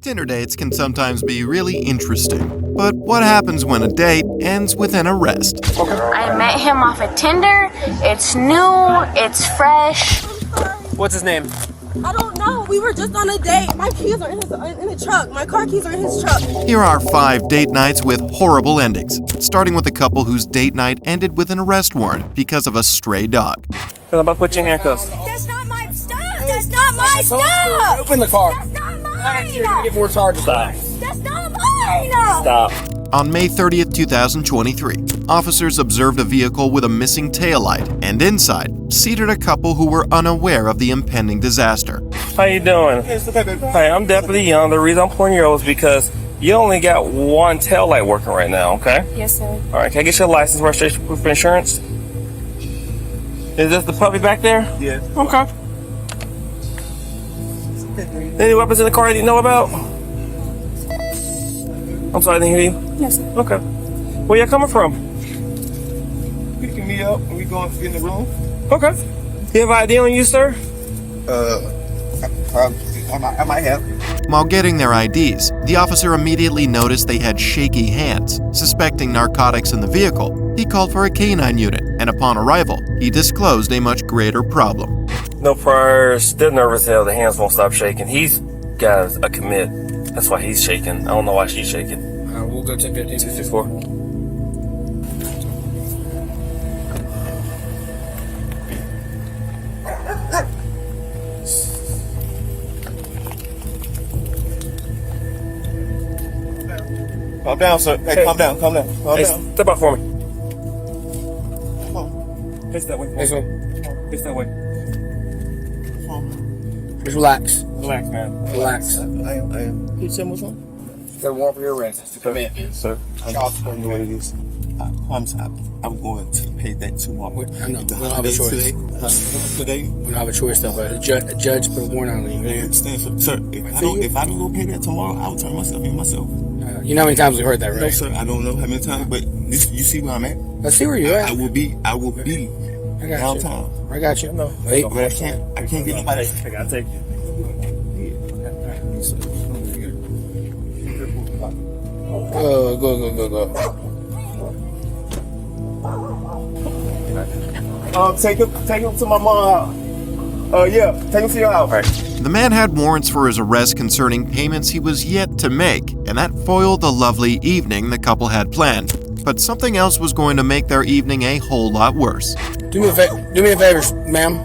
Tinder dates can sometimes be really interesting. But what happens when a date ends with an arrest? I met him off of Tinder. It's new, it's fresh. What's his name? I don't know. We were just on a date. My keys are in the truck. My car keys are in his truck. Here are 5 date nights with horrible endings, starting with a couple whose date night ended with an arrest warrant because of a stray dog. I'm about to put you in handcuffs. That's not my stuff. That's not my stuff. Open the car. That's not mine. Get more charges. Stop. That's not mine. Stop. On May 30th, 2023, officers observed a vehicle with a missing taillight, and inside, seated a couple who were unaware of the impending disaster. How you doing? Hi, I'm Deputy Young. The reason I'm pulling you over is because you only got one taillight working right now, okay? Yes, sir. All right, can I get your license, registration, proof of insurance? Is this the puppy back there? Yeah. Okay. Any weapons in the car that you know about? I'm sorry, I didn't hear you. Yes, sir. Okay. Where you coming from? Picking me up and we going in the room. Okay. You have ID on you, sir? I might have. While getting their IDs, the officer immediately noticed they had shaky hands. Suspecting narcotics in the vehicle, he called for a canine unit, and upon arrival, he disclosed a much greater problem. No priors. They're nervous as hell. The hands won't stop shaking. He's got a commit. That's why he's shaking. I don't know why she's shaking. We'll go to 264. Calm down, sir. Hey, calm down. Calm down. Calm Hey, down. step out for me. Face that way. This way. Face that way. Just relax. Relax, man. Relax. I am. Can you tell me what's wrong? Got a warrant for your arrest. To come in. Sir, I'm know what it is. I'm going to pay that tomorrow. I know. We don't have a choice. Today? We don't have a choice though, but a judge put a warrant on you. I understand, sir. If I don't go pay that tomorrow, I'll turn myself in myself. You know how many times we heard that, right? No, sir. I don't know how many times, but you see where I'm at. Let's see where you're at. I will be I got downtown. you. I got you. No. Wait. But I can't get nobody. I gotta take you. Go. Take him to my mom's house. Take him to your house. Right. The man had warrants for his arrest concerning payments he was yet to make, and that foiled the lovely evening the couple had planned. But something else was going to make their evening a whole lot worse. Do me a favor, ma'am.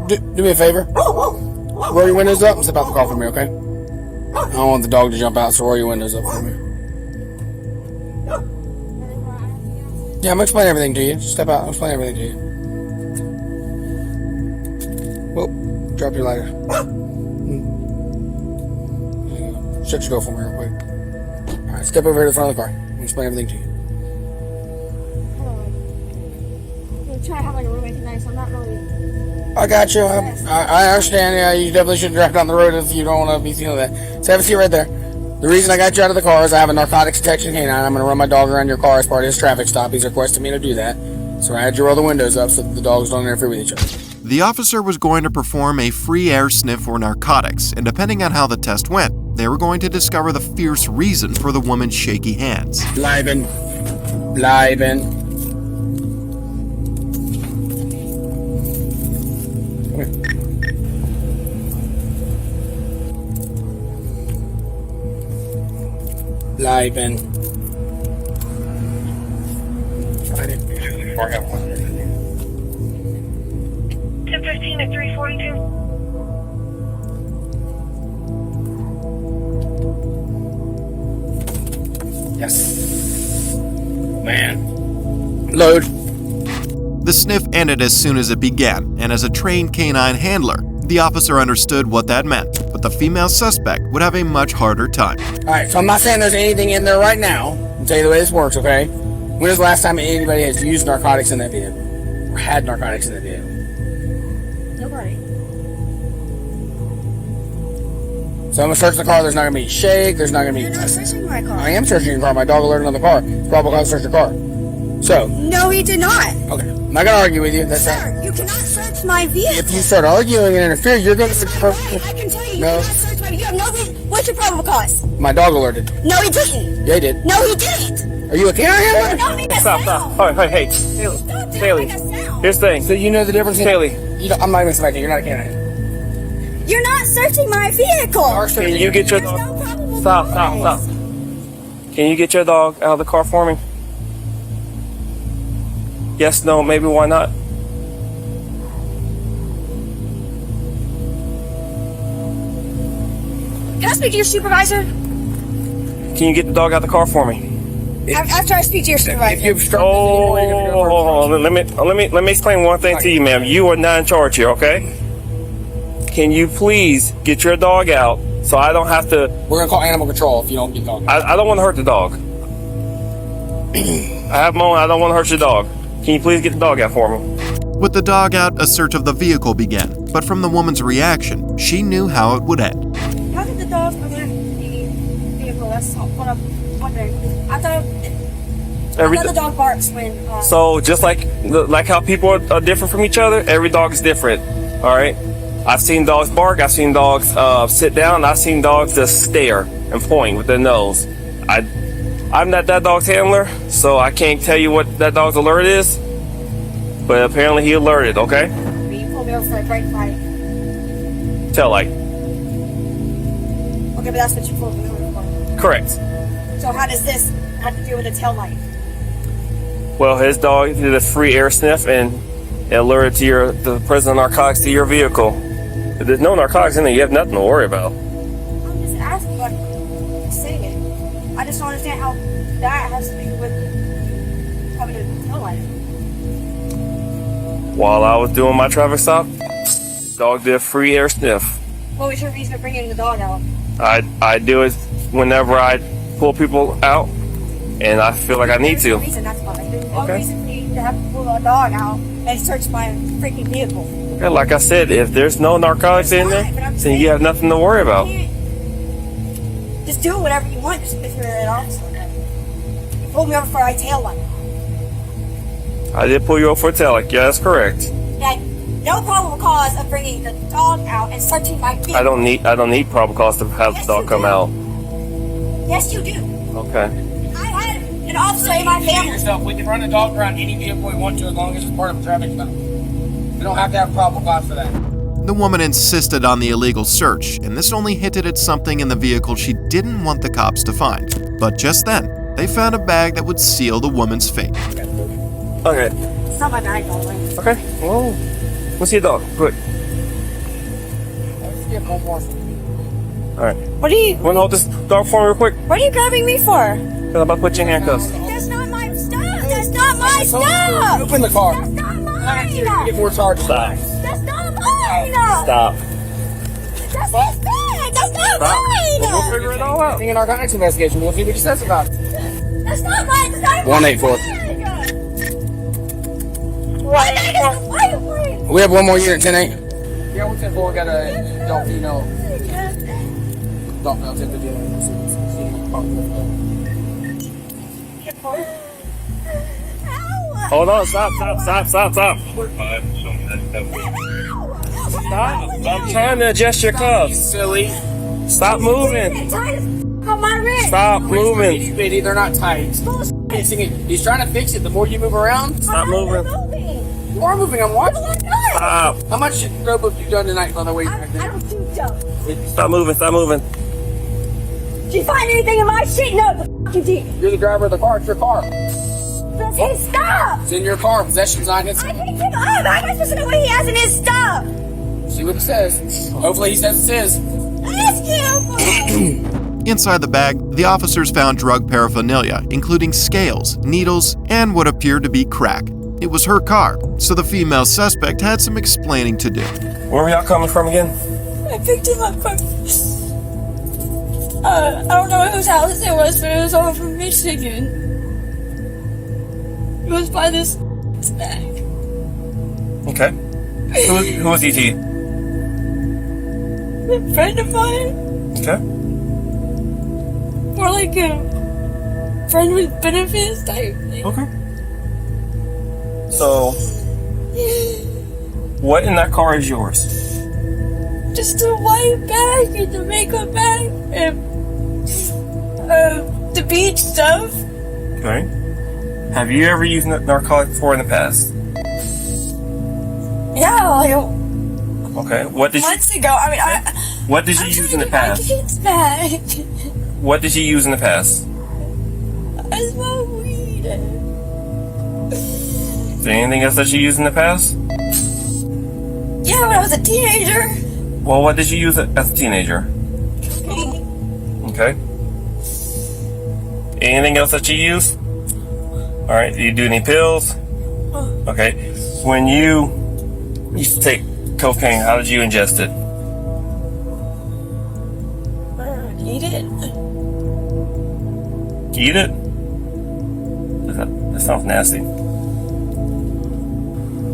Do me a favor. Roll your windows up and step out the car for me, okay? I don't want the dog to jump out, so roll your windows up for me. Yeah, I'm gonna explain everything to you. Step out, I'll explain everything to you. Whoa, drop your lighter. Shut your door for me real quick. Alright, step over here to the front of the car. I'll explain everything to you. I'm trying to have like a roommate tonight, so I'm not really. I got you. I understand. Yeah, you definitely shouldn't drive down the road if you don't want to be seen with that. So have a seat right there. The reason I got you out of the car is I have a narcotics detection canine. I'm going to run my dog around your car as part of his traffic stop. He's requested me to do that. So I had you roll the windows up so that the dogs don't interfere with each other. The officer was going to perform a free air sniff for narcotics, and depending on how the test went, they were going to discover the fierce reason for the woman's shaky hands. Bleiben. Bleiben. 10:15 at 3:42. Yes. Man. Load. The sniff ended as soon as it began, and as a trained canine handler, the officer understood what that meant, but the female suspect would have a much harder time. Alright, so I'm not saying there's anything in there right now. I'll tell you the way this works, okay? When was the last time anybody has used narcotics in that vehicle? Or had narcotics in that vehicle? Nobody. So I'm gonna search the car, there's not gonna be shake, there's not gonna be... You're not searching my car. I am searching your car, my dog alerted on the car. It's probably because I searched the car. So... No, he did not. Okay. I'm not gonna argue with you. That's Sir, it. you cannot search my vehicle. If you start arguing and interfere, you're gonna. I can tell you, you No. cannot search my vehicle. You have no reason. What's your probable cause? My dog alerted. No, he didn't. Yeah, he did. No, he didn't. Are you a canine? Don't make that Stop. sound. Hey. Stop, don't Haley. make that sound. Here's the thing. So you know the difference? Haley. I'm not even suspecting. You're not a canine. You're not searching my vehicle. Can you get your There's dog? no probable Stop. cause. Can you get your dog out of the car for me? Yes, no, maybe, why not? Can I speak to your supervisor? Can you get the dog out of the car for me? After I speak to your If supervisor. you've struck Let me explain one thing to you, ma'am. You are not in charge here, okay? Can you please get your dog out so I don't have to... we're gonna call animal control if you don't get dog. I don't want to hurt the dog. I have my own, I don't want to hurt your dog. Can you please get the dog out for me? With the dog out, a search of the vehicle began, but from the woman's reaction, she knew how it would end. How did the dog alert the vehicle? That's what I'm wondering. I thought the dog barks when. So just like how people are different from each other, every dog is different. All right. I've seen dogs bark. I've seen dogs sit down. I've seen dogs just stare and point with their nose. I'm not that dog's handler, so I can't tell you what that dog's alert is. But apparently he alerted. Okay. You pulled me over for a brake light. Tail light. Okay, but that's what you pulled me over for. Correct. So how does this have to do with a tail light? Well, his dog did a free air sniff and it alerted to the presence of narcotics to your vehicle. If there's no narcotics in there, you have nothing to worry about. I'm just asking, but saying it. I just don't understand how that has to do with having a tail light. While I was doing my traffic stop, dog did a free air sniff. What was your reason for bringing the dog out? I do it whenever I pull people out and I feel like I need There's no to. reason, that's fine. There's no Okay. reason for you to have to pull a dog out and search my freaking vehicle. Okay, like I said, if there's no narcotics in there, then you have nothing to worry about. You can't just do whatever you want just if you're an officer. You pulled me over for a tail light. I did pull you over for a tail light. Yeah, that's correct. You had no probable cause of bringing the dog out and searching my vehicle. I don't need probable cause to have the dog come out. Yes, you do. Okay. I had an officer in my family. Yourself. We can run a dog around any vehicle we want to as long as it's part of a traffic stop. We don't have to have probable cause for that. The woman insisted on the illegal search, and this only hinted at something in the vehicle she didn't want the cops to find. But just then, they found a bag that would seal the woman's fate. Okay. It's not my bag, darling. Okay. Well, let's see a dog. Quick. Let's get one more. All right. What are you? Want to hold this dog for me real quick? What are you grabbing me for? Because I'm about to put you in handcuffs. That's not my stuff. That's not my stuff. Open the car. That's not Get mine. more charges. Stop. That's not mine. Stop. That's his bag. That's not We'll mine. figure it all out. In narcotics investigation, we'll see what he says about it. That's not mine. That's not 184. Why? We have one more unit, 10-8. Yeah, 110-4. We got a dog female. Dog female 10-50. Hold on. Stop. Stop. I'm trying to adjust your cuffs. Silly. Stop moving. On my wrist. Stop moving. Bitty, they're not tight. Fixing it. He's trying to fix it. The more you move around, Stop moving. you are moving. I'm watching. Stop. How much road have you done tonight on the way back I there? don't do dope. Stop moving. Did you find anything in my shit? No, the f you did. You're the driver of the car. It's your car. That's his stuff. It's in your car. Possession's not his. I picked him up. How am I supposed to know what he has in his stuff? See what it says. Hopefully he says it says. Ask him. Inside the bag, the officers found drug paraphernalia, including scales, needles, and what appeared to be crack. It was her car, so the female suspect had some explaining to do. Where were y'all coming from again? I picked him up from. I don't know whose house it was, but it was over from Michigan. It was by this bag. Okay. Who was E.T.? A friend of mine. Okay. More like a friend with benefits type thing. Okay. So, What in that car is yours? Just a white bag and the makeup bag and the beach stuff. Okay. Have you ever used narcotic before in the past? Yeah, like Okay. What did months ago. I mean, What did you use in the past? It's bad. What did you use in the past? I smoke weed. Is there anything else that you used in the past? Yeah, when I was a teenager. Well, what did you use as a teenager? Okay. Anything else that you use? All right. Do you do any pills? Okay. When you used to take cocaine, how did you ingest it? Eat it. Eat it? That sounds nasty.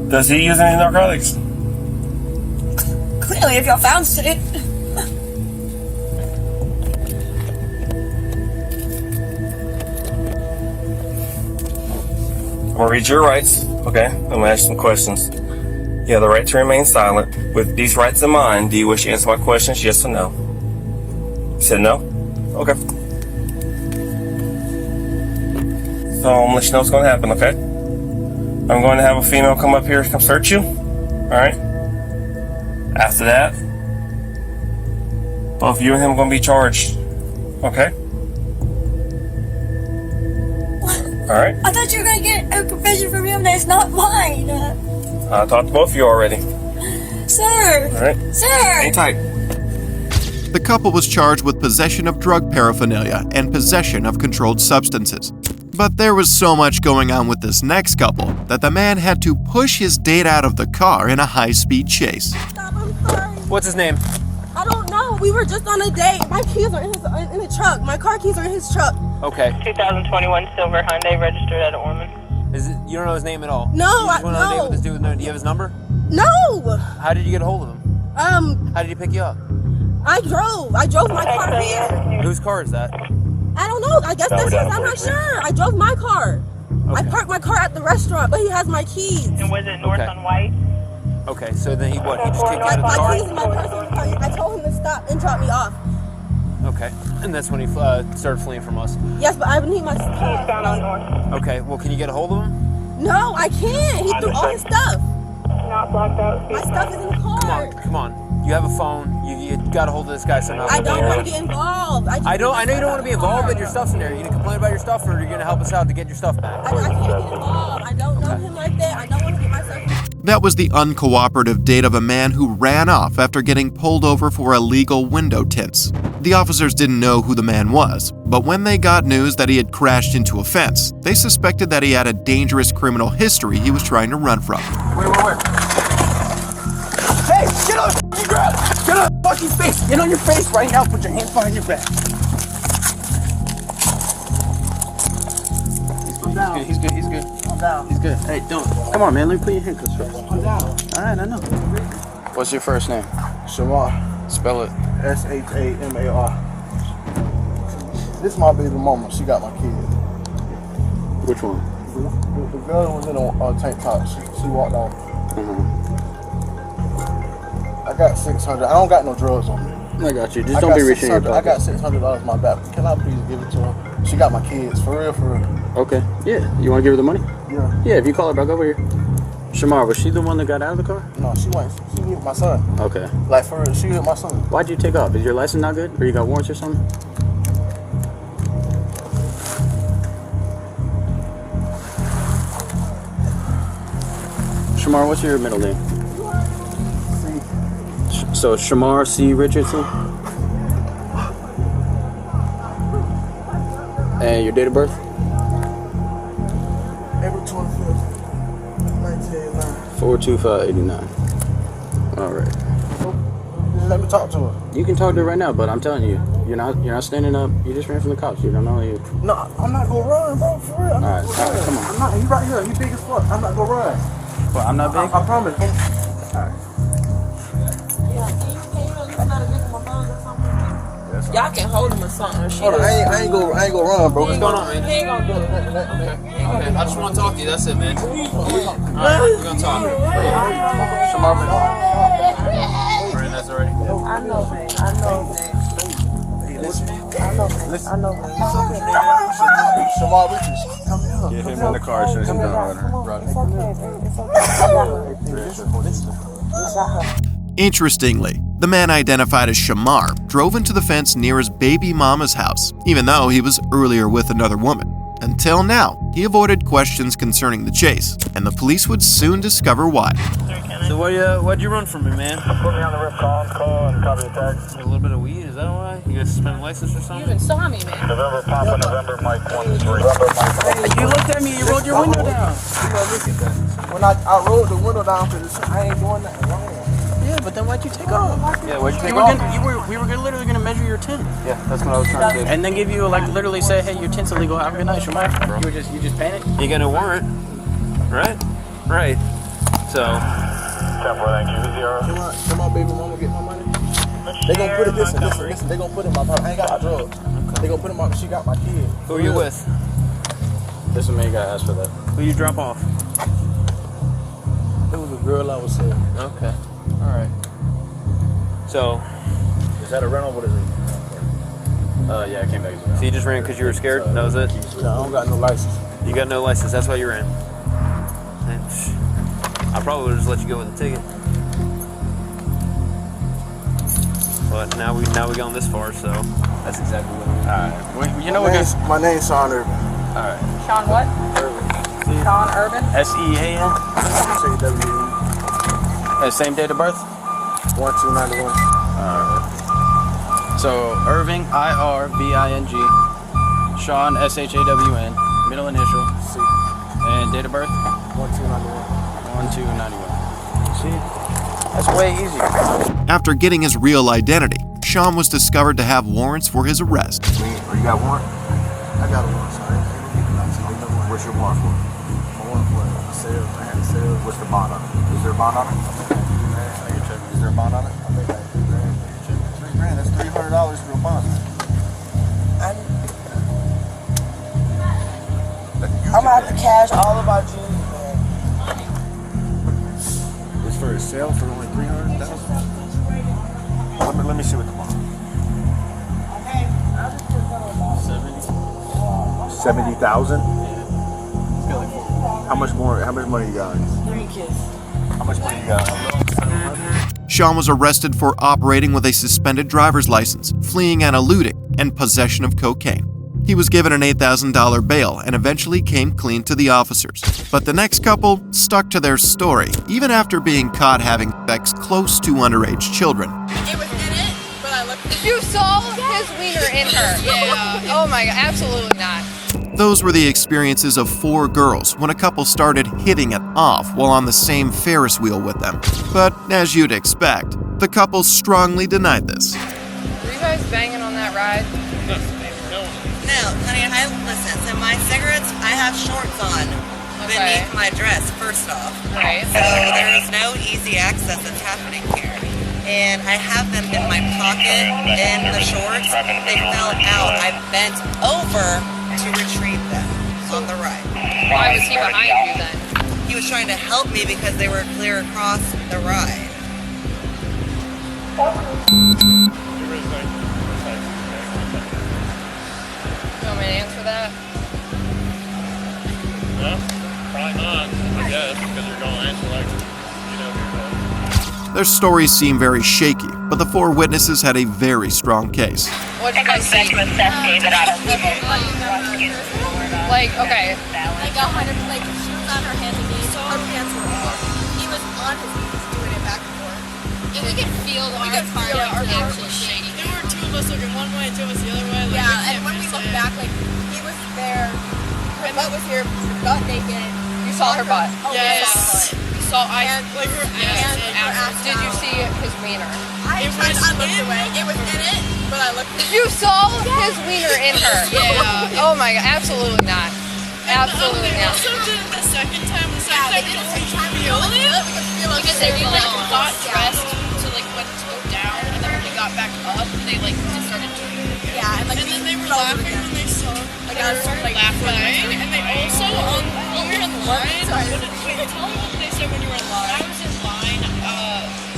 Does he use any narcotics? Clearly, if y'all found it. I'm gonna read your rights. Okay. I'm gonna ask you some questions. You have the right to remain silent. With these rights in mind, do you wish to answer my questions, yes or no? You said no? Okay. So I'm gonna let you know what's gonna happen, okay? I'm going to have a female come up here, come search you. Alright? After that, both you and him are gonna be charged. Okay? Alright? I thought you were gonna get a confession from him that's not mine. I talked to both of you already. Sir! Alright? Sir! Hang tight. The couple was charged with possession of drug paraphernalia and possession of controlled substances. But there was so much going on with this next couple that the man had to push his date out of the car in a high-speed chase. Stop, I'm sorry. What's his name? I don't know. We were just on a date. My keys are in the truck. My car keys are in his truck. Okay. 2021 silver Hyundai registered at Ormond. Is it? You don't know his name at all? No, You just went on a date with this dude. Do you have his number? No. How did you get a hold of him? How did he pick you up? I drove my car here. Whose car is that? I don't know. I guess that's his. I'm not sure. I drove my car. I parked my car at the restaurant, but he has my keys. And was it north on White? Okay, so then he what? He just kicked you out of the My car? keys in my personal car. I told him to stop and drop me off. Okay, and that's when he started fleeing from us. Yes, but I need my stuff. Okay, well, can you get a hold of him? No, I can't. He threw all his stuff. Not blocked out. My stuff is in the car. Come on. You have a phone. You got a hold of this guy somehow. I don't want to get involved. I know you don't want to be involved, but your stuff's in there. You gonna complain about your stuff, or are you gonna help us out to get your stuff back? I can't get involved. I don't know him like that. I don't want to get myself. That was the uncooperative date of a man who ran off after getting pulled over for illegal window tints. The officers didn't know who the man was, but when they got news that he had crashed into a fence, they suspected that he had a dangerous criminal history he was trying to run from. Wait. Hey, get on the ground! Get on the fucking face! Get on your face right now. Put your hands behind your back. He's good. I'm down. He's good. Hey, don't. Come on, man. Let me put your handcuffs first. I'm down. All right, I know. What's your first name? Shamar. Spell it. Shamar. This my baby mama. She got my kid. Which one? The girl was in a tank top. She walked off. I got $600. I don't got no drugs on me. I got you. Just don't be reaching in your I pocket. got $600 in my back. Can I please give it to her? She got my kids. For real. Okay. Yeah. You want to give her the money? Yeah. Yeah. If you call her back over here. Shamar, was she the one that got out of the car? No, she hit my son. Okay. Like for real, she hit my son. Why'd you take off? Is your license not good, or you got warrants or something? Shamar, what's your middle name? So Shamar C. Richardson. And your date of birth? April 25th, 1989. 42589. All right. Let me talk to her. You can talk to her right now, but I'm telling you, you're not standing up. You just ran from the cops. You don't know you. No, I'm not gonna run, bro. For real. All right, come on. I'm not. You right here. You big as fuck. I'm not gonna run. Well, I'm not big. I promise. All right. Yeah, can you know my phones or something? Yes, Y'all can hold him or something. Hold on, I ain't go run, bro. What's going on, man? He ain't gonna do it. Okay. I just want to talk to you. That's it, man. Alright, we're gonna talk. Brandon, that's already. I know, man. Shamar Richards, come here. Get him in the car so he's done her. Interestingly, the man identified as Shamar drove into the fence near his baby mama's house, even though he was earlier with another woman. Until now, he avoided questions concerning the chase, and the police would soon discover why. So why'd you run from me, man? Put me on the rip call and copy the text. A little bit of weed, is that why? You guys suspended license or something? You even saw me, man. November Papa, November Mike 13. You looked at me, you rolled your window down. When I rolled the window down because I ain't doing nothing wrong. Yeah, but then why'd you take off? Yeah, why'd you take off? We were literally gonna measure your tint. Yeah, that's what I was trying to do. And then give you literally say, hey, your tint's illegal. Have a good night, Shamar. You just panicked. You got no warrant, right? Right. So. 10-4, thank you. 0. Can my baby mama get my money? They gonna put it, listen, they gonna put it in my pocket. I ain't got my drugs. They gonna put it in my, she got my kid. Who are you with? This is me, you gotta ask for that. Who you drop off? It was a girl I was saying. Okay. Alright. So. Is that a rental? What is it? Yeah, I came back. So you just ran because you were scared? That was it? No, I don't got no license. You got no license, that's why you ran. I probably would have just let you go with a ticket. But now we gone this far, so that's exactly what we Alright. You know what guys? My name's Sean Irvin. Alright. Sean what? Irvin. Sean Urban? S-E-A-N? SAW. Same date of birth? 1291. Alright. So Irving, I-R-V-I-G. Sean, S-H-A-W-N. Middle initial. C. And date of birth? 1291. 1291. See? That's way easier. After getting his real identity, Sean was discovered to have warrants for his arrest. You got warrant? I got a warrant, sorry. What's your warrant for? My warrant for a sale. I had a sale. What's the bond on it? Is there a bond on it? Is there a bond on it? I think like $3 grand. $3 grand, that's $300 for a bond. I'm gonna have to cash all of our jewelry, man. It's for a sale for only $300,000? Let me see what the bond. 70,000? How much money you got? 3 kids. How much money you got? Sean was arrested for operating with a suspended driver's license, fleeing and eluding, and possession of cocaine. He was given an $8,000 bail and eventually came clean to the officers. But the next couple stuck to their story, even after being caught having sex close to underage children. It was in it, but I looked. You saw his wiener in her. Yeah. Oh my god, absolutely not. Those were the experiences of 4 girls when a couple started hitting it off while on the same Ferris wheel with them. But as you'd expect, the couple strongly denied this. Were you guys banging on that ride? No, honey, listen, so my cigarettes, I have shorts on beneath my dress, first off. Right. So there is no easy access that's happening here. And I have them in my pocket, in the shorts. They fell out. I bent over to retrieve them on the ride. Why was he behind you then? He was trying to help me because they were clear across the ride. You want me to answer that? Well, probably not, I guess, because you're going to answer like, Their stories seem very shaky, but the 4 witnesses had a very strong case. What did you guys see? Like, okay. Like 100, like she was on her hands and knees. Her pants were off. He was on his knees doing it back and forth. And we could feel our hands were shaking. There were 2 of us looking one way, 2 of us the other way. Like, Yeah, and when we looked back, like he was there. Her butt was here, butt naked. You saw her butt? Oh, yes. We saw her. like her ass. Did you see his wiener? I looked away. It was in it, but I looked. You saw his wiener in her? Yeah. Oh my god, absolutely not. Absolutely not. Also did it the second time. The Yeah, second they time did it we the second time. feel it. We could feel it. Because they like got dressed to like when to go down, and then when they got got back up, they like just started doing it again. Yeah, and like And then they were laughing when they saw. Like I started laughing. And they also, when we were in line, wait, tell me what they said when you were in line. I was in line,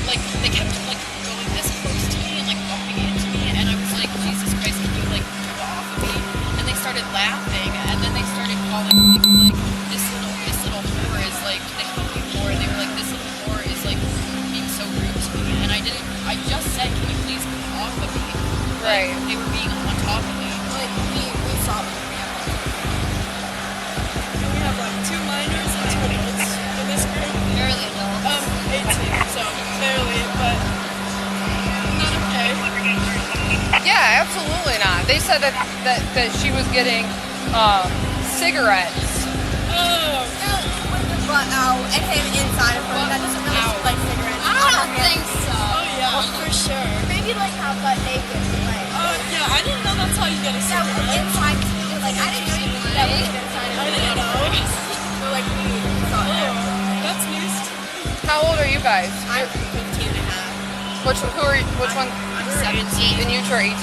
like they kept like going this close to me and like bumping into me, and I was like, Jesus Christ, can you like get off of me? And they started laughing, and then they started calling me like this little whore is like, they called me whore, and they were like, this little whore is like being so rude to me, and I just said, can you please get off of me? Like, they were being on top of me. Like we saw them. We have like 2 minors and 2 adults in this group. Barely adults. 18, so barely, but not okay. Yeah, absolutely not. They said that she was getting cigarettes. Oh. With the butt out and him inside of her. That doesn't really look like cigarettes. I don't think so. Oh yeah, for sure. Maybe like how butt naked. Like, Yeah, I didn't know that's how you get a that was cigarette. inside. Like I didn't know you could do that was inside. I didn't know. But like we saw it. That's news. How old are you guys? I'm 15 and a half. Which one? I'm 17. And you two are 18?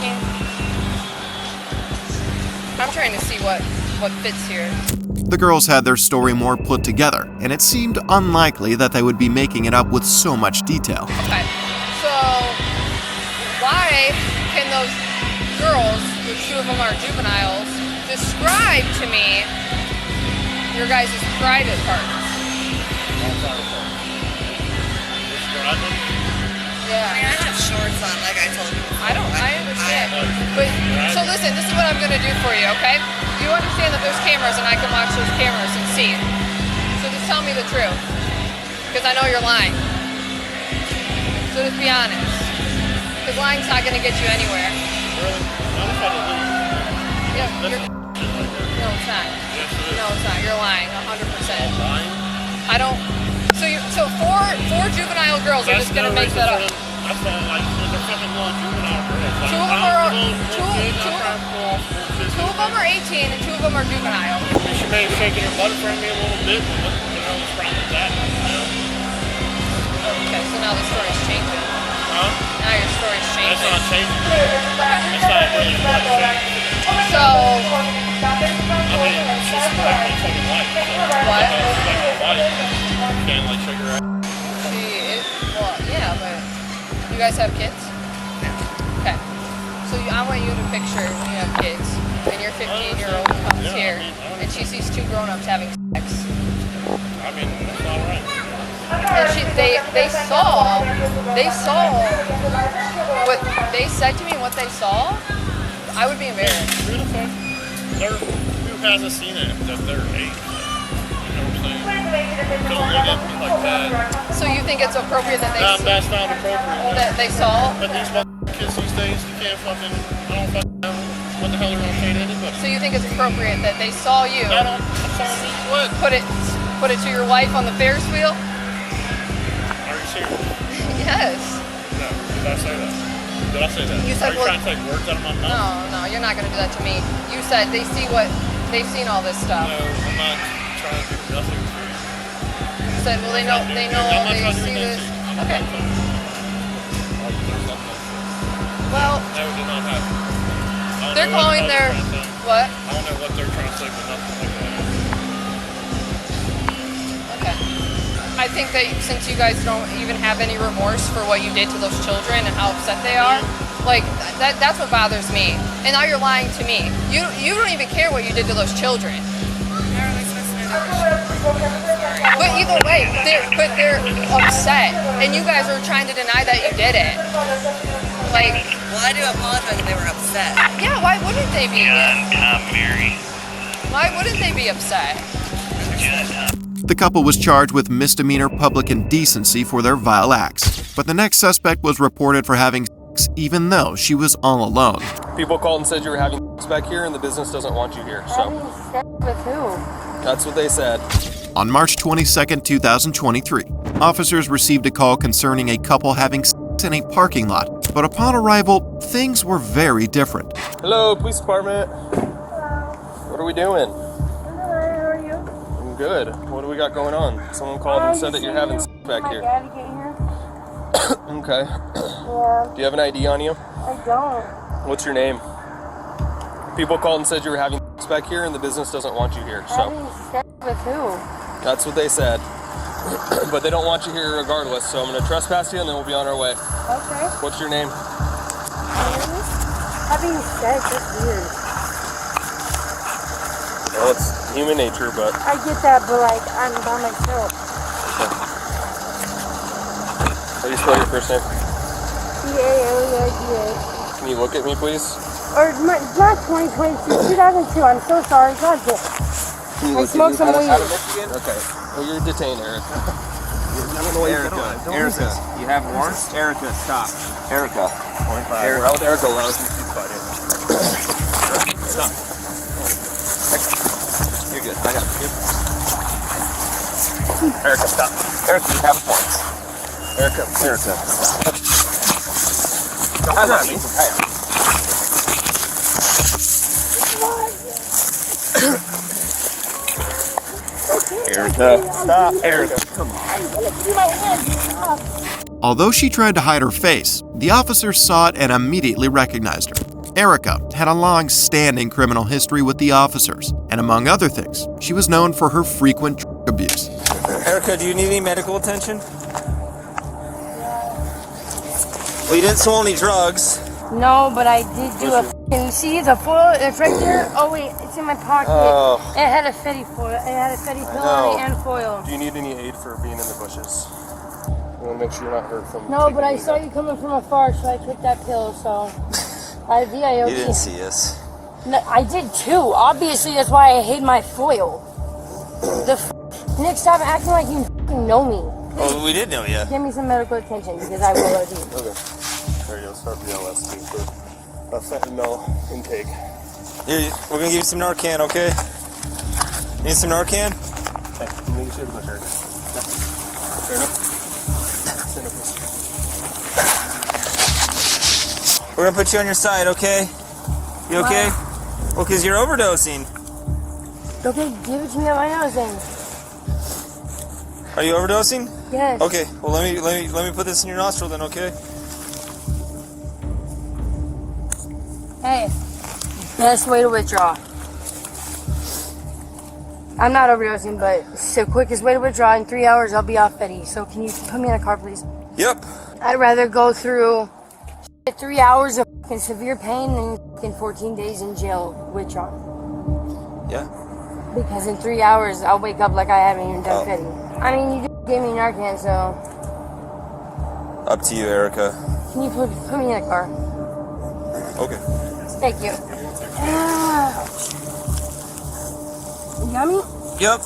I'm trying to see what fits here. The girls had their story more put together, and it seemed unlikely that they would be making it up with so much detail. Okay. So, why can those girls, which 2 of them are juveniles, describe to me your guys' private parts? Yeah. I mean, I have shorts on, like I told you before. I understand. But, so listen, this is what I'm going to do for you, okay? You understand that there's cameras and I can watch those cameras and see. So just tell me the truth. Because I know you're lying. So just be honest. Because lying's not going to get you anywhere. Really? I'm trying to leave. Yeah, no, it's not. No, it's not. You're lying, 100%. Lying? I don't... So four juvenile girls are just going to make that up. That's all, like, they're fucking little juvenile girls. Like, Two of them are 18 and 2 of them are juvenile. She may have shaken her butt in front of me a little bit, but what's wrong with that? Okay, so now the story's changing. Huh? Now your story's changing. That's not changing. That's not really what changing. So, I mean, she's like my fucking wife. what? She's like my wife. Can't like shake her ass. Well, yeah, but you guys have kids? Okay. So I want you to picture when you have kids, and your 15-year-old comes here, and she sees 2 grown-ups having sex. I mean, that's all right. And they saw what they said to me, what they saw. I would be embarrassed. Who the fuck? Who hasn't seen it at their age? You know what I'm saying? Don't look at me like that. So you think it's appropriate that That's not appropriate. that they saw? But these kids these days, you can't fucking, I don't fucking know what the hell they're gonna say to anybody. So you think it's appropriate that they saw you I'm telling you what. put it to your wife on the Ferris wheel? Are you serious? Yes. No, did I say that? Did I say that? You said, Are you trying to take words out of my mouth? No, you're not going to do that to me. You said they've seen all this stuff. No, I'm not trying to do nothing to you. You said, well, they know, I'm not they trying to do see anything this. to you. Okay. Well, Well, that did not happen. they're calling their what? I don't know what they're trying to say, but nothing like that. Okay. I think that since you guys don't even have any remorse for what you did to those children and how upset they are, like that's what bothers me. And now you're lying to me. You don't even care what you did to those children. But either way, they're upset, and you guys are trying to deny that you did it. Like, well, I do apologize if they were upset. Yeah, why wouldn't they be? Mary. Why wouldn't they be upset? The couple was charged with misdemeanor public indecency for their vile acts, but the next suspect was reported for having sex even though she was all alone. People called and said you were having sex back here and the business doesn't want you here, so. With who? That's what they said. On March 22, 2023, officers received a call concerning a couple having sex in a parking lot, but upon arrival, things were very different. Hello, police department. What are we doing? Good. What do we got going on? Someone called and said that you're having sex back here. Okay. Yeah. Do you have an ID on you? I don't. What's your name? People called and said you were having sex back here and the business doesn't want you here, so. Having sex with who? That's what they said. But they don't want you here regardless, so I'm gonna trespass you and then we'll be on our way. Okay. What's your name? Having sex, that's weird. Well, it's human nature, but. I get that, but like, I'm by myself. How do you spell your first name? C-A-L-E-I-D-A. Can you look at me, please? Or not 2022, 2002. I'm so sorry. God damn. I smoked some weed. Okay. Well, you're detained, Erica. Erica, you have warrants? Erica, stop. Erica. 25. Erica. How would Erica allow you? Stop. You're good. I got you. Erica, stop. Erica, you have points. Erica, stop. Erica, stop. Erica, come on. Although she tried to hide her face, the officer saw it and immediately recognized her. Erica had a long-standing criminal history with the officers, and among other things, she was known for her frequent drug abuse. Erica, do you need any medical attention? Well, you didn't sell any drugs. No, but I did do a f***ing, see the foil, it's right there. Oh wait, it's in my pocket. Oh. It had a Fetty foil, it had a Fetty pill on it and foil. Do you need any aid for being in the bushes? I want to make sure you're not hurt from. No, but I saw you coming from afar, so I took that pill, so. I You didn't see us. No, I did too. Obviously, that's why I hate my foil. Nick, stop acting like you f***ing know me. Oh, we did know you. Give me some medical attention because I will OD. Okay. There you go. Start BLS too for fentanyl intake. Here, we're gonna give you some Narcan, okay? Need some Narcan? Hey, I'm gonna get you the bush, Erica. Fair enough. Stand up, please. We're gonna put you on your side, okay? You okay? Well, because you're overdosing. Okay, give it to me on my nose then. Are you overdosing? Yes. Okay. Well, let me put this in your nostril then, okay? Hey, best way to withdraw. I'm not overdosing, but it's the quickest way to withdraw. In 3 hours, I'll be off Fetty. So can you put me in a car, please? Yep. I'd rather go through 3 hours of fucking severe pain than fucking 14 days in jail withdrawal. Yeah. Because in 3 hours, I'll wake up like I haven't even done Fetty. I mean, you just gave me Narcan, so... Up to you, Erica. Can you put me in a car? Okay. Thank you. Yummy? Yep.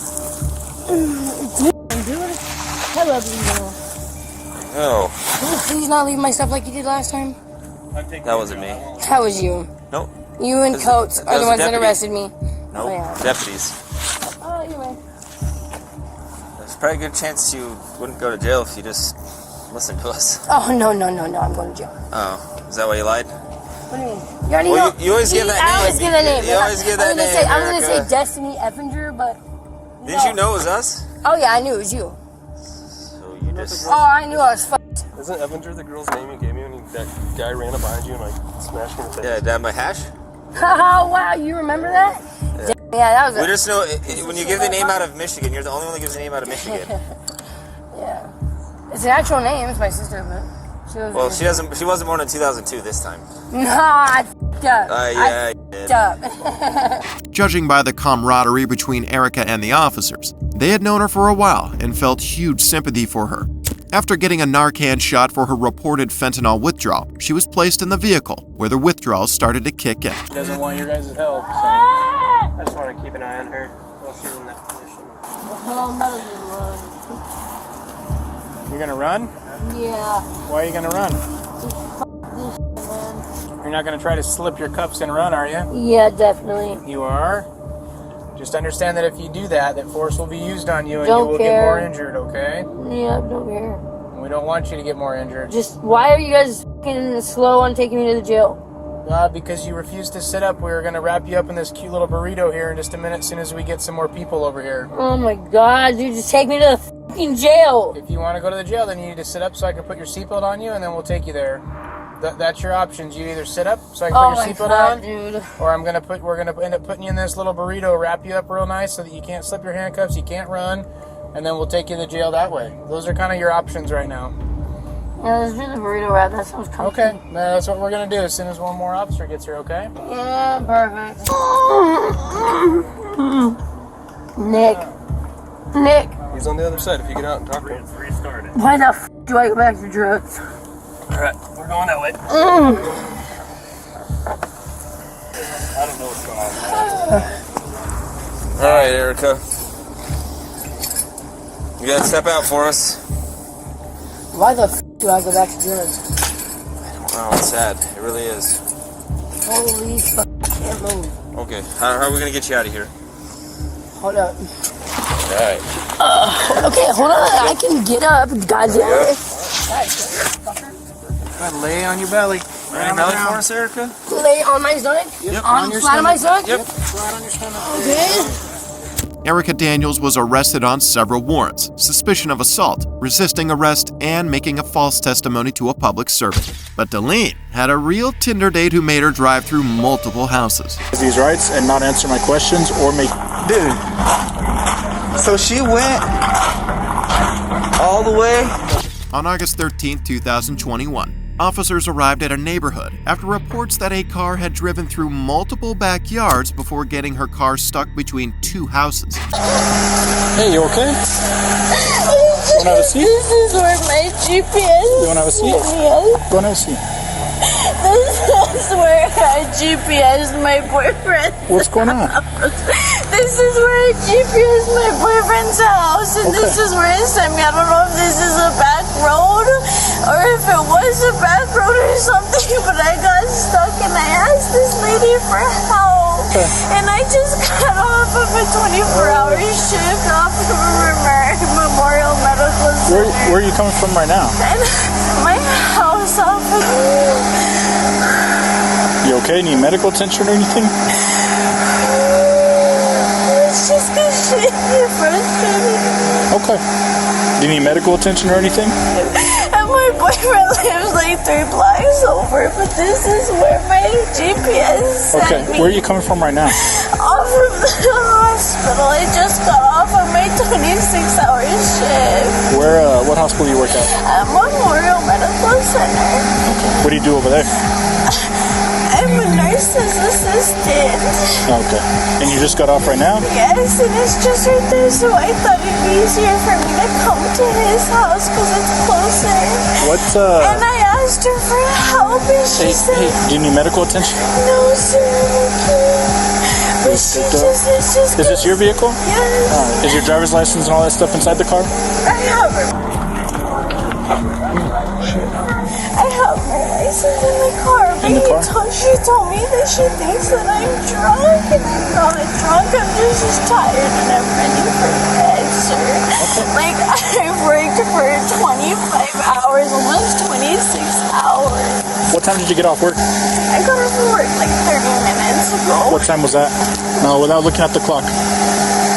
Dude, I love you. Oh. Can you please not leave my stuff like you did last time? That wasn't me. That was you. Nope. You and Coates are the ones that arrested me. Nope. Oh, yeah. Deputies. Oh, anyway. There's probably a good chance you wouldn't go to jail if you just listened to us. Oh, no, I'm going to jail. Oh. Is that why you lied? What do you mean? You already know. You always give that name. I always give that name. You always give that name, I was going to say Erica. Destiny Effinger, but... Didn't you know it was us? Oh, yeah, I knew it was you. So you just... Oh, I knew I was fucked. Isn't Evanger the girl's name you gave me when that guy ran up behind you and like smashed me in the face? Yeah, that my hash? Oh, wow, you remember that? Yeah, that was We just know, when you give the name out of Michigan, you're the only one that gives the name out of Michigan. Yeah. It's an actual name. It's my sister, but... Well, she wasn't born in 2002 this time. Nah, I f***ed up. Yeah, you did. Up. Judging by the camaraderie between Erica and the officers, they had known her for a while and felt huge sympathy for her. After getting a Narcan shot for her reported fentanyl withdrawal, she was placed in the vehicle, where the withdrawal started to kick in. She doesn't want your guys' help, so I just want to keep an eye on her while she's in that position. You're gonna run? Yeah. Why are you gonna run? You're not gonna try to slip your cuffs and run, are you? Yeah, definitely. You are? Just understand that if you do that, that force will be used on you and Don't you will care. get more injured, okay? Yeah, don't care. We don't want you to get more injured. Just, why are you guys fucking slow on taking me to the jail? Because you refused to sit up. We were gonna wrap you up in this cute little burrito here in just a minute as soon as we get some more people over here. Oh my god, dude, just take me to the fucking jail. If you want to go to the jail, then you need to sit up so I can put your seatbelt on you, and then we'll take you there. That's your options. You either sit up so I can put your seatbelt on, dude. or we're gonna end up putting you in this little burrito, wrap you up real nice so that you can't slip your handcuffs, you can't run, and then we'll take you to the jail that way. Those are kind of your options right now. Yeah, let's do the burrito wrap. That sounds comfy. Okay, that's what we're gonna do as soon as one more officer gets here. Okay? Yeah, perfect. Nick. He's on the other side. If you get out and talk to him. Why the f do I go back to drugs? Alright, we're going that way. I don't know what's going on. Alright, Erica. You gotta step out for us. Why the f do I go back to drugs? Oh, it's sad. It really is. Holy fuck, I can't move. Okay, how are we gonna get you out of here? Hold up. Alright. Okay, hold on. I can get up. Goddamn it. Lay on your belly. Lay on your belly for us, Erica? Lay on my stomach? Yep. On your flat on my stomach? Yep. Flat on your stomach. Okay. Erica Daniels was arrested on several warrants: suspicion of assault, resisting arrest, and making a false testimony to a public servant. But Deleen had a real Tinder date who made her drive through multiple houses. These rights and not answer my questions or make... Dude, so she went all the way? On August 13, 2021, officers arrived at a neighborhood after reports that a car had driven through multiple backyards before getting her car stuck between two houses. Hey, you okay? You wanna have a seat? This is where my GPS You wanna have a seat? Yes. Go and have a seat. This is where I GPS my boyfriend. What's going on? This is where I GPS my boyfriend's house, and this is where it sent me. I don't know if this is a back road or if it was a back road or something, but I got stuck and I asked this lady for help. And I just got off of a 24-hour shift off of Memorial Medical Center. Where are you coming from right now? And my house off of... You okay? Need medical attention or anything? It's just because she's frustrated. Okay. Do you need medical attention or anything? And my boyfriend lives like 3 blocks over, but this is where my GPS sent Okay. me. Where are you coming from right now? Off of the hospital. I just got off of my 26-hour shift. What hospital do you work at? At Memorial Medical Center. What do you do over there? I'm a nurse's assistant. Okay. And you just got off right now? Yes, and it's just right there, so I thought it'd be easier for me to come to his house because it's closer. And I asked her for help, and she said... Hey, do you need medical attention? No, sir, okay. But it's just... Is this your vehicle? Yes. Is your driver's license and all that stuff inside the car? I have her. I have her license in the car, but she told me that she thinks that I'm drunk, and I'm not drunk. I'm just as tired, and I'm ready for bed, sir. Like, I've worked for 25 hours, almost 26 hours. What time did you get off work? I got off from work like 30 minutes ago. What time was that? No, without looking at the clock.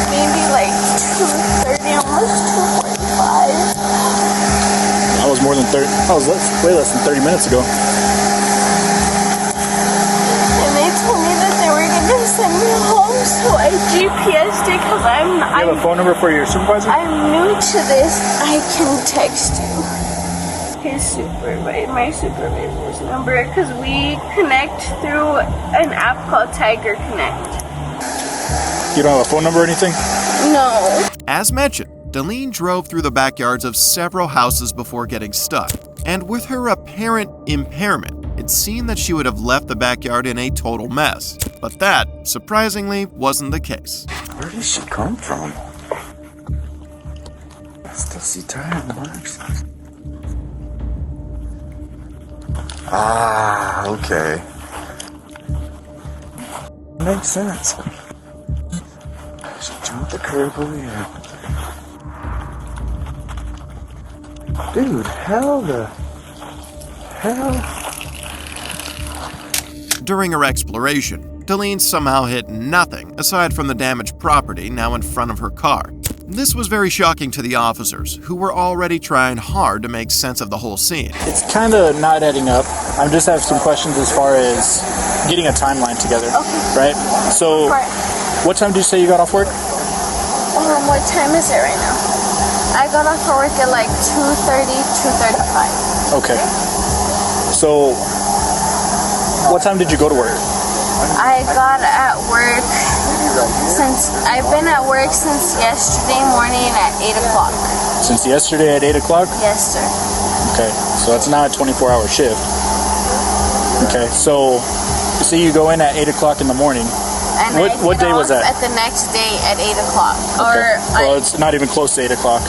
Maybe like 2:30, almost 2:45. That was more than 30. That was way less than 30 minutes ago. And they told me that they were gonna send me home, so I GPS'd it because You have a phone number for your supervisor? I'm new to this. I can text him my supervisor's number because we connect through an app called Tiger Connect. You don't have a phone number or anything? No. As mentioned, Deleen drove through the backyards of several houses before getting stuck. And with her apparent impairment, it seemed that she would have left the backyard in a total mess. But that, surprisingly, wasn't the case. Where did she come from? I still see tire marks. Ah, okay. Makes sense. She jumped the curb over here. Dude, how the hell? During her exploration, Deleen somehow hit nothing aside from the damaged property now in front of her car. This was very shocking to the officers, who were already trying hard to make sense of the whole scene. It's kind of not adding up. I just have some questions as far as getting a timeline together. Okay. Right? So, what time did you say you got off work? What time is it right now? I got off for work at like 2:30, 2:35. Okay. So, what time did you go to work? I got at work I've been at work since yesterday morning at 8 o'clock. Since yesterday at 8 o'clock? Yes, sir. Okay, so that's not a 24-hour shift. Okay, so say you go in at 8 o'clock in the morning. And what day was that? At the next day at 8 o'clock. Okay. Well, it's not even close to 8 o'clock.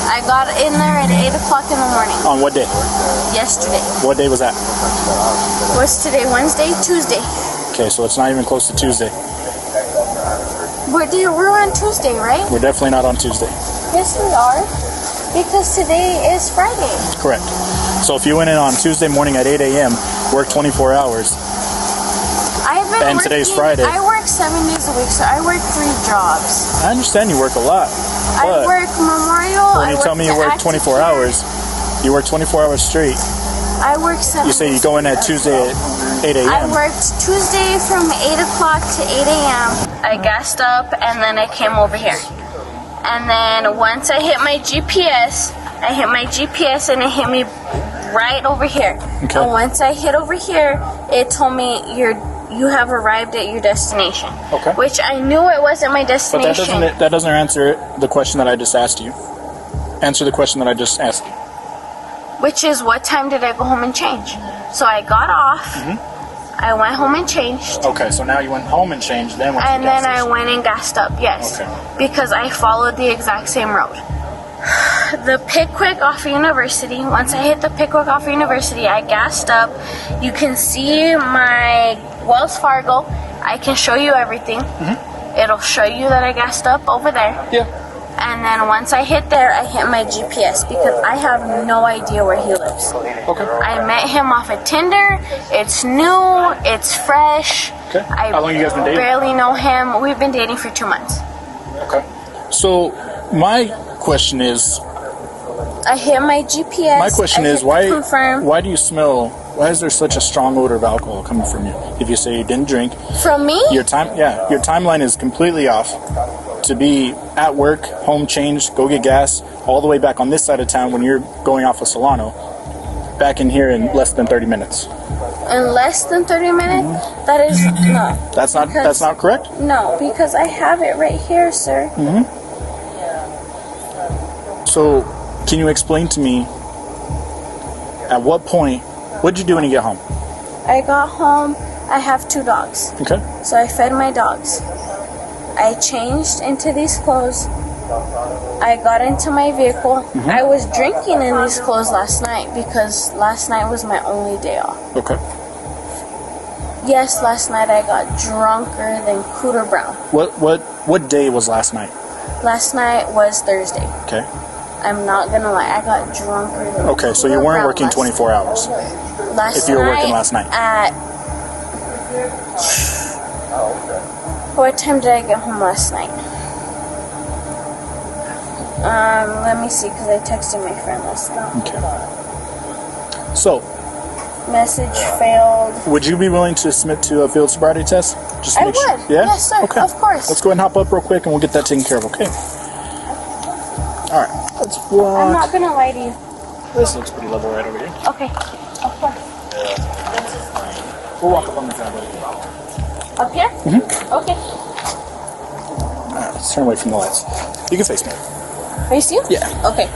I got in there at 8 o'clock in the morning. On what day? Yesterday. What day was that? What's today? Wednesday? Tuesday. Okay, so it's not even close to Tuesday. We're on Tuesday, right? We're definitely not on Tuesday. Yes, we are. Because today is Friday. Correct. So if you went in on Tuesday morning at 8 a.m., worked 24 hours, and today's Friday. I work 7 days a week, so I work 3 jobs. I understand you work a lot. I work Memorial. When you tell me you work 24 hours, you work 24 hours straight. I work 7 You say you go in at Tuesday at 8 a.m. I worked Tuesday from 8 o'clock to 8 a.m. I gassed up and then I came over here. And then once I hit my GPS, and it hit me right over here. Okay. And once I hit over here, it told me you have arrived at your destination. Okay. Which I knew it wasn't my destination. But that doesn't answer the question that I just asked you. Answer the question that I just asked you. Which is, what time did I go home and change? So I got off. I went home and changed. Okay, so now you went home and changed, then went to the gas station. I went and gassed up, yes. Okay. Because I followed the exact same road. The Pickwick off of University, once I hit the Pickwick off of University, I gassed up. You can see my Wells Fargo. I can show you everything. It'll show you that I gassed up over there. Yeah. And then once I hit there, I hit my GPS because I have no idea where he lives. Okay. I met him off of Tinder. It's new. It's fresh. Okay. How long you guys been dating? I barely know him. We've been dating for 2 months. Okay. So my question is, I hit my GPS. My question is, why do you smell? Why is there such a strong odor of alcohol coming from you? If you say you didn't drink, from me, your timeline is completely off. To be at work, home changed, go get gas, all the way back on this side of town when you're going off of Solano, back in here in less than 30 minutes. In less than 30 minutes? That is no. That's not correct? No, because I have it right here, sir. So, can you explain to me at what point, what did you do when you get home? I got home, I have 2 dogs. Okay. So I fed my dogs. I changed into these clothes. I got into my vehicle. I was drinking in these clothes last night because last night was my only day off. Okay. Yes, last night I got drunker than Cooter Brown. What day was last night? Last night was Thursday. Okay. I'm not gonna lie, I got drunker than Okay, so you weren't working 24 hours. If you were working last night. What time did I get home last night? Let me see, because I texted my friend last night. Okay. So, message failed. Would you be willing to submit to a field sobriety test? Just to I make would. Sure? Yeah? Yes, sir. Okay. Of course. Let's go ahead and hop up real quick and we'll get that taken care of, okay? Alright. Let's walk. I'm not going to lie to you. This looks pretty level right over here. Okay. Of course. We'll walk up on the driveway. Up here? Okay. Alright, let's turn away from the lights. You can face me. Face you? Yeah. Okay.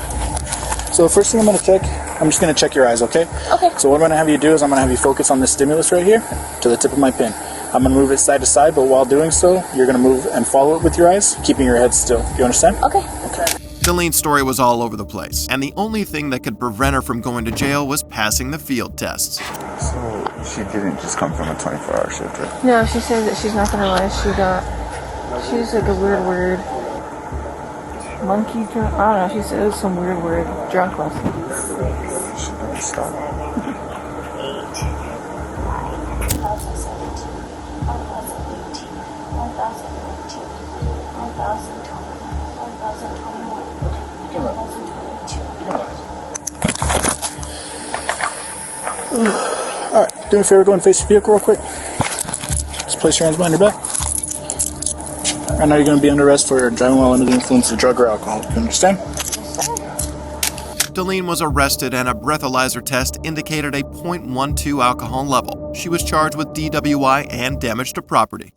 So the first thing I'm going to check, I'm just going to check your eyes, okay? Okay. So what I'm going to have you do is I'm going to have you focus on this stimulus right here to the tip of my pin. I'm going to move it side to side, but while doing so, you're going to move and follow it with your eyes, keeping your head still. Do you understand? Okay. Okay. Jolene's story was all over the place, and the only thing that could prevent her from going to jail was passing the field tests. So she didn't just come from a 24-hour shift, right? No, she says that she's not gonna lie. She's like a weird word. Monkey drunk? I don't know, she said some weird word. Drunk last night. She didn't stop. Alright, do me a favor, go and face your vehicle real quick. Just place your hands behind your back. Right now you're going to be under arrest for driving while under the influence of drug or alcohol. You understand? Deleen was arrested and a breathalyzer test indicated a .12 alcohol level. She was charged with DWI and damage to property.